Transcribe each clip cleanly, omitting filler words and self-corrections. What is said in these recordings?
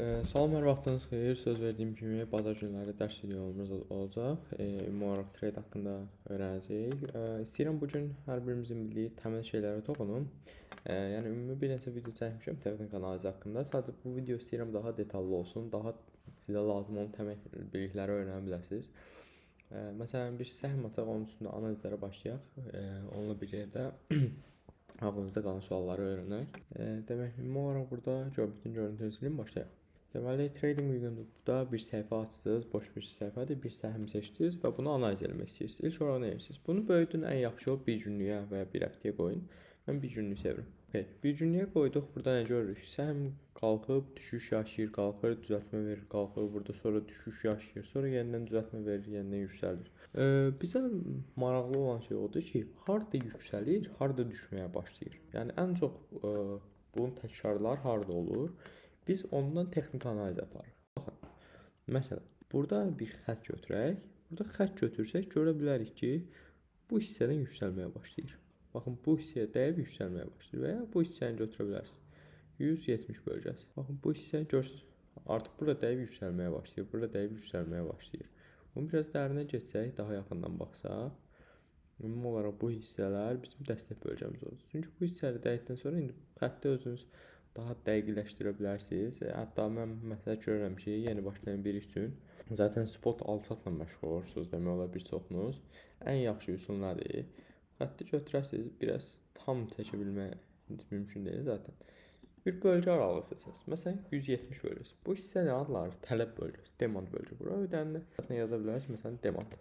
Salam, hər vaxtınız xeyir. Söz verdiyim kimi bazar günləri dərs videolarımız olacaq. Ümumi olaraq trade haqqında öyrənəcəyik. İstəyirəm bu gün hər birimizin bildiyi təməl şeylərə toxunum. Yəni ümumi bir neçə video çəkmişəm texnik analiz haqqında. Sadəcə bu video istəyirəm daha detallı olsun, daha sizə lazım olan təməl bilikləri öyrənə biləsiniz. Məsələn, bir səhm açaq, onun üstündə analizlərə başlayaq. Onunla bir yerdə ağlınızda qalan sualları öyrənək. Demək, ümumi olaraq burada bütün görüntünü silin, başlayaq. Deməli, trading uyğunluqda bir səhifə açdınız, boş bir səhifədir, bir səhm seçdiniz və bunu analiz etmək istəyirsiniz. İlk olaraq nə edirsiniz? Bunu böyüdün, ən yaxşı yol bir günlüyə və ya bir həftəyə qoyun. Mən bir günlük sevirəm. Okay. Bir günlüyə qoyduq, burada nə görürük? Səhm qalxıb, düşüş yaşayır, qalxır, düzəltmə verir, qalxır, burada sonra düşüş yaşayır, sonra yenidən düzəltmə verir, yenidən yüksəlir. Bizə maraqlı olan şey odur ki, harda yüksəlir, harda düşməyə başlayır. Yəni ən çox bunun təkrarlar harda olur? Biz ondan texniki analiz aparırıq. Baxın, məsələn, burada bir xətt götürək. Burada xətt götürsək görə bilərik ki, bu hissədən yüksəlməyə başlayır. Baxın, bu hissəyə dəyib yüksəlməyə başlayır və ya bu hissəni götürə bilərsiniz. 170 bölgəsi. Baxın, bu hissəni görsünüz. Artıq burada dəyib yüksəlməyə başlayır. Burada dəyib yüksəlməyə başlayır. Bunu biraz dərinə geçsək, daha yaxından baxsaq, ümumi olaraq bu hissələr bizim dəstək bölgəmiz olur. Çünki bu hissələri dəydikdən sonra indi xətti özünüz daha dəqiqləşdirə bilərsiniz. Hətta mən məsələ görürəm ki, yeni başlayan biri üçün zaten spot al-satla məşğul olursunuz demək olar bir çoxunuz. Ən yaxşı üsul nədir? Xətti götürəsiniz, biraz tam çəkə bilmək mümkün deyil zaten. Bir bölgə aralığı seçəsiniz. Məsələn, 170 bölgəsi. Bu hissə nə adlanır? Tələb bölgəsi, demand bölgə. Bura ödəndə yaza bilərsiniz, məsələn, demand.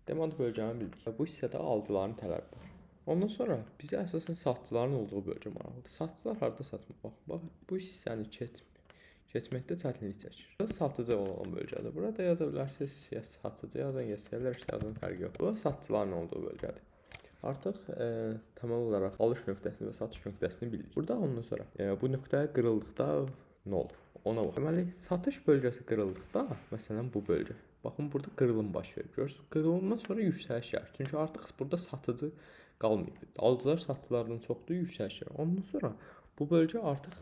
Demand bölgəni bildik. Bu hissədə alıcıların tələbi var. Ondan sonra bizə əsasən satıcıların olduğu bölgə maraqlıdır. Satıcılar harda satmaq? Bax, bu hissəni keçməkdə çətinlik çəkir. Bu satıcı olan bölgədir. Burada yaza bilərsiniz, ya satıcı yazın, ya seller yazın, fərqi yox. Bu satıcıların olduğu bölgədir. Artıq təməl olaraq alış nöqtəsini və satış nöqtəsini bildik. Burada ondan sonra bu nöqtə qırıldıqda nə olur? Ona bax. Deməli, satış bölgəsi qırıldıqda, məsələn bu bölgə. Baxın, burada qırılım baş verir. Görürsünüz, qırılımdan sonra yüksəliş gəlir. Çünki artıq burada satıcı qalmayıb. Alıcılar satıcılardan çoxdur, yüksəliş gəlir. Ondan sonra bu bölgə artıq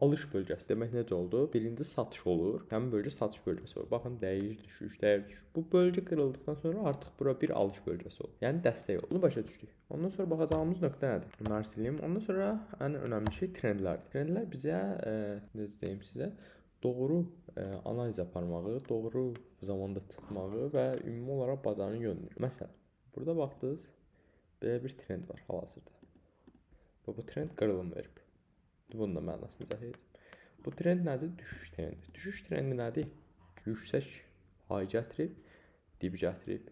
alış bölgəsi. Demək necə oldu? Birinci satış olur. Həmin bölgə satış bölgəsi olur. Baxın, dəyir, düşüş, dəyir, düşüş. Bu bölgə qırıldıqdan sonra artıq bura bir alış bölgəsi olur. Yəni dəstək olur. Bunu başa düşdük. Ondan sonra baxacağımız nöqtə nədir? Bunları sileyim. Ondan sonra ən önəmli şey trendlərdir. Trendlər bizə necə deyim sizə, doğru analiz aparmağı, doğru zamanda çıxmağı və ümumi olaraq bazarın yönünü. Məsələn, burada baxdınız, belə bir trend var hal-hazırda. Bu trend qırılım verib. Bunun da mənasını izah edəcəm. Bu trend nədir? Düşüş trendi. Düşüş trendi nədir? Yüksək high gətirib, dib gətirib.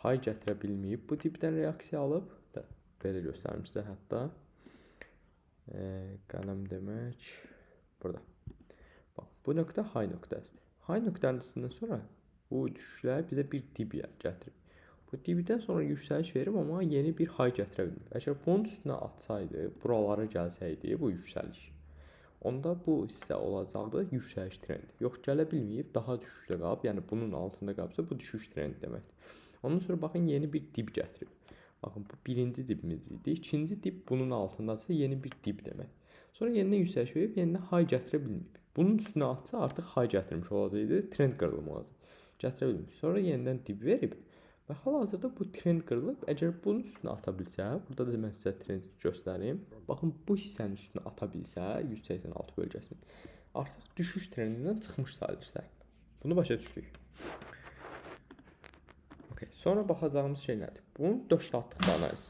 High gətirə bilməyib, bu dibdən reaksiya alıb da belə göstərim sizə hətta. Qələm demək burada. Bax, bu nöqtə high nöqtəsidir. High nöqtəsindən sonra bu düşüşlər bizə bir dib gətirib. Bu dibdən sonra yüksəliş verib, amma yeni bir high gətirə bilmir. Əgər bunun üstünə atsaydı, buralara gəlsəydi bu yüksəliş, onda bu hissə olacaqdı yüksəliş trendi. Yox, gələ bilməyib, daha düşüşdə qalıb, yəni bunun altında qalıbsa bu düşüş trendi deməkdir. Ondan sonra baxın, yeni bir dib gətirib. Baxın, bu birinci dibimiz idi. İkinci dib bunun altındadırsa yeni bir dib demək. Sonra yenidən yüksəliş verib, yenidən high gətirə bilməyib. Bunun üstünə atsa artıq high gətirmiş olacaqdı, trend qırılımı olacaq. Gətirə bilməyib. Sonra yenidən dib verib və hal-hazırda bu trend qırılıb. Əgər bunun üstünə ata bilsə, burada da mən sizə trend göstərim. Baxın, bu hissənin üstünə ata bilsə, 186 bölgəsinin, artıq düşüş trendindən çıxmış sayılırsa. Bunu başa düşdük. Okay. Sonra baxacağımız şey nədir? Bunun 4 saatlıq analiz.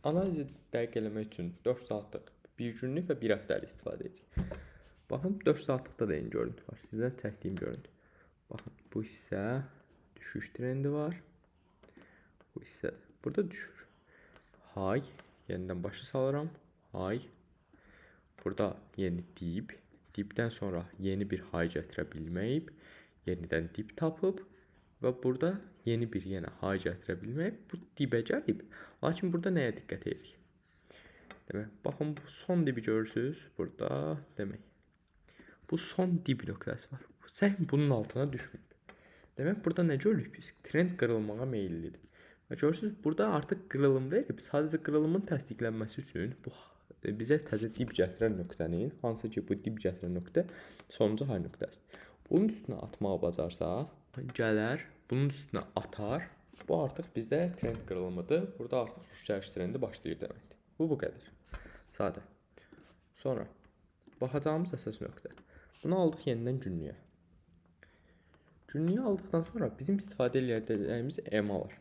Analizi dəqiq eləmək üçün 4 saatlıq, bir günlük və bir həftəlik istifadə edirik. Baxın, 4 saatlıqda da eyni görüntü var. Sizə çəkdiyim görüntü. Baxın, bu hissə düşüş trendi var. Bu hissə burada düşür. High, yenidən başa salıram. High. Burada yeni dib. Dibdən sonra yeni bir high gətirə bilməyib, yenidən dib tapıb və burada yeni bir high gətirə bilməyib, bu dibə gəlib. Lakin burada nəyə diqqət edirik? Demək, baxın, bu son dibi görürsünüz burada, demək. Bu son dib nöqtəsi var. Səhm bunun altına düşməyib. Demək, burada nə görürük biz? Trend qırılmağa meyillidir. Və görürsünüz, burada artıq qırılım verib. Sadəcə qırılımın təsdiqlənməsi üçün bu bizə təzə dib gətirən nöqtənin, hansı ki bu dib gətirən nöqtə sonuncu high nöqtəsidir. Bunun üstünə atmağı bacarsaq, gələr, bunun üstünə atar. Bu artıq bizdə trend qırılımıdır. Burada artıq yüksəliş trendi başlayır deməkdir. Bu qədər. Sadə. Sonra baxacağımız əsas nöqtə. Bunu aldıq yenidən günlüyə. Günlüyə aldıqdan sonra bizim istifadə edəcəyimiz EMA var.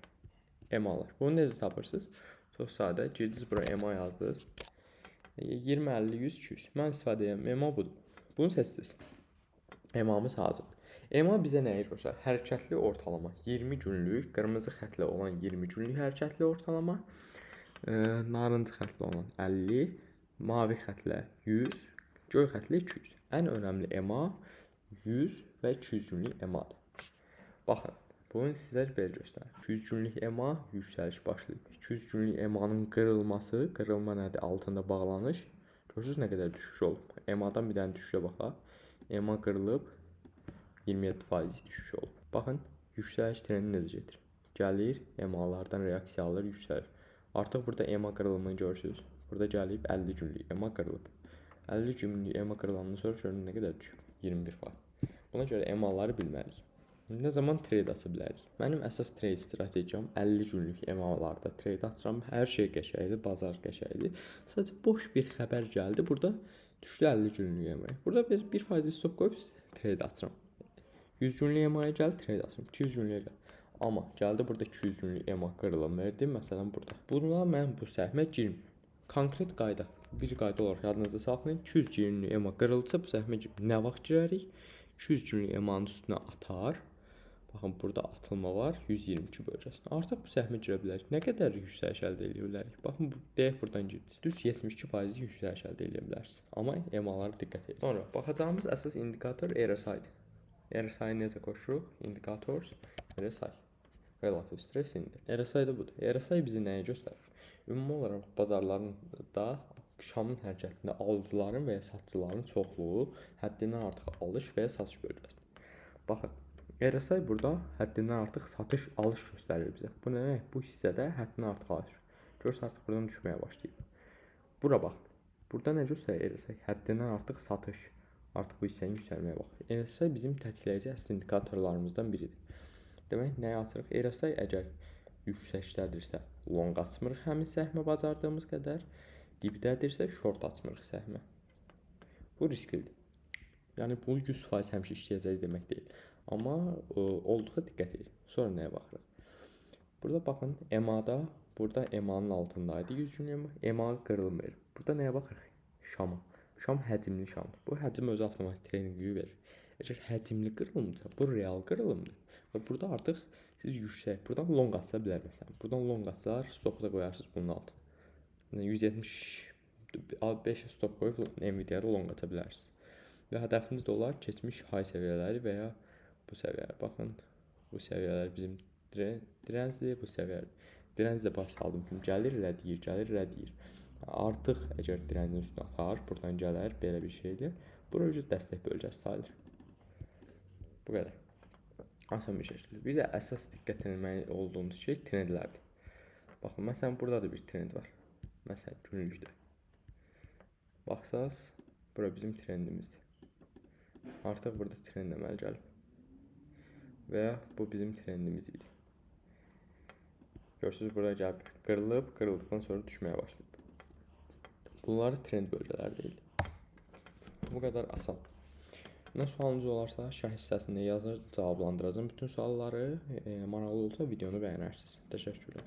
EMA-lar. Bunu necə tapırsınız? Çox sadə. Girdiniz bura EMA yazdınız. 20, 50, 100, 200. Mən istifadə edirəm. EMA budur. Bunu seçdiniz. EMA-mız hazırdır. EMA bizə nəyi göstərir? Hərəkətli ortalama 20 günlük, qırmızı xətlə olan 20 günlük hərəkətli ortalama, narıncı xətlə olan 50, mavi xətlə 100, göy xətlə 200. Ən önəmli EMA 100 və 200 günlük EMA-dır. Baxın, bunu sizə belə göstərir. 200 günlük EMA yüksəliş başlayır. 200 günlük EMA-nın qırılması, qırılma nədir? Altında bağlanış. Görürsünüz nə qədər düşüş olub. EMA-dan bir dənə düşüşə baxaq. EMA qırılıb 27% düşüş olub. Baxın, yüksəliş trendi necə gedir? Gəlir, EMA-lardan reaksiya alır, yüksəlir. Artıq burada EMA qırılımını görürsünüz. Burada gəlib 50 günlük EMA qırılıb. 50 günlük EMA qırılandan sonra görün nə qədər düşüb? 21%. Buna görə EMA-ları bilməliyik. Nə zaman trade aça bilərik? Mənim əsas trade strategiyam 50 günlük EMA-larda trade açıram. Hər şey qəşəngdir, bazar qəşəngdir. Sadəcə boş bir xəbər gəldi. Burada düşdü 50 günlük EMA. Burada 1% stop qoyub trade açıram. 100 günlük EMA-ya gəldi, trade açıram. 200 günlük gəldi. Amma gəldi burada 200 günlük EMA qırılım verdi. Məsələn burada. Bununla mən bu səhmə girmirəm. Konkret qayda. Bir qayda olaraq yadınızda saxlayın. 200 günlük EMA qırılsa bu səhmə nə vaxt girərik? 200 günlük EMA-nın üstünə atar. Baxın burada atılma var. 122 bölgəsində. Artıq bu səhmə girə bilərik. Nə qədər yüksəliş əldə edə bilərik? Baxın deyək buradan girdiniz. Düz 72% yüksəliş əldə edə bilərsiniz. Amma EMA-lara diqqət edin. Sonra baxacağımız əsas indikator RSI-dir. RSI necə qoşuruq? Indicators, RSI. Relative Stress Index. RSI də budur. RSI bizi nəyə göstərir? Ümumi olaraq bazarların da Şamın hərəkətində alıcıların və ya satıcıların çoxluğu həddindən artıq alış və ya satış bölgəsidir. Baxın, RSI burada həddindən artıq satış, alış göstərir bizə. Bu nə demək? Bu hissədə həddindən artıq alış. Görürsünüz artıq buradan düşməyə başlayıb. Bura baxın. Burada nə göstərir RSI? Həddindən artıq satış. Artıq bu hissənin yüksəlməyə baxır. RSI bizim tətikləyici əsas indikatorlarımızdan biridir. Demək, nəyə açırıq? RSI əgər yüksəkdədirsə, long açmırıq həmin səhmə bacardığımız qədər, dibdədirsə, short açmırıq səhmə. Bu risklidir. Yəni, bu 100% həmişə işləyəcək demək deyil. Amma olduqca diqqət edin. Sonra nəyə baxırıq? Burada baxın, EMA-da, burada EMA-nın altındaydı 100 gün EMA. EMA qırılmır. Burada nəyə baxırıq? Şama. Şam həcmli şamdır. Bu həcm özü avtomatik trendingi verir. Əgər həcmli qırılımsa, bu real qırılımdır. Və burada artıq siz yüksək, buradan long atsa bilər məsələn. Buradan long atsar, stopu da qoyarsınız bunun altına. 175 stop qoyub Nvidia-da long ata bilərsiniz. Və hədəfiniz də olar keçmiş high səviyyələri və ya bu səviyyələr. Baxın, bu səviyyələr bizim direncdir, bu səviyyələr. Direnc də baş saldığım kimi gəlir, rədiyir, gəlir, rədiyir. Artıq əgər direncin üstünə atar, buradan gələr, belə bir şeydir. Bura ücret dəstək bölgəsi sayılır. Bu qədər. Asan bir şəkildə. Bir də əsas diqqət etməli olduğumuz şey trendlərdir. Baxın, məsələn, burada da bir trend var. Məsələn, günlükdə. Baxsaz, bura bizim trendimizdir. Artıq burada trend əmələ gəlib. Və bu bizim trendimiz idi. Görürsünüz, burada gəlib, qırılıb, qırıldıqdan sonra düşməyə başlayıb. Bunlar trend bölgələri deyil. Bu qədər asan. Nə sualınız olarsa, şərh hissəsində yazır, cavablandıracağım bütün sualları. Maraqlı olsa videonu bəyənərsiniz. Təşəkkürlər.